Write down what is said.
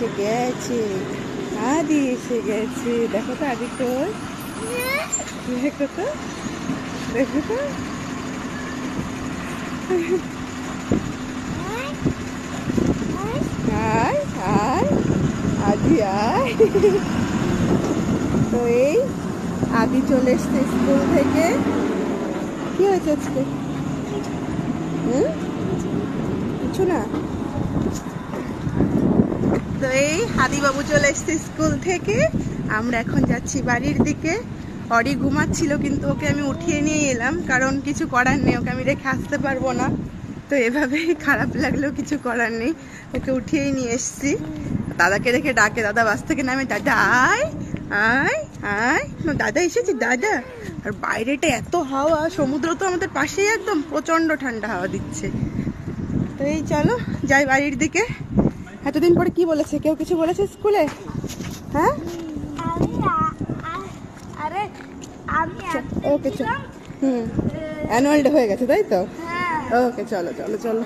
এসে গেছে, আদি এসে গেছে। দেখো তো আদি কই, দেখো তো, দেখো তো। আয় আয় আদি আয়। তো এই আদি চলে এসছে স্কুল থেকে। কি হয়েছে আজকে? কিছু না। তো এই আদিবাবু চলে এসছে স্কুল থেকে, আমরা এখন যাচ্ছি বাড়ির দিকে। অরি ঘুমাচ্ছিল, কিন্তু ওকে আমি উঠিয়ে নিয়ে এলাম, কারণ কিছু করার নেই, ওকে আমি রেখে আসতে পারবো না। তো এভাবেই খারাপ লাগলেও কিছু করার নেই, ওকে উঠিয়েই নিয়ে এসছি। দাদাকে রেখে ডাকে, দাদা বাস থেকে নামে, দাদা আয় আয় আয়। দাদা এসেছি দাদা। আর বাইরেটা এত হাওয়া, সমুদ্র তো আমাদের পাশেই, একদম প্রচন্ড ঠান্ডা হাওয়া দিচ্ছে। তো এই চলো যাই বাড়ির দিকে। এতদিন পরে কি বলেছে, কেউ কিছু বলেছে স্কুলে? হ্যাঁ ওকে চল। অ্যানুয়াল ডে হয়ে গেছে তাই তো? ওকে চলো চলো চলো।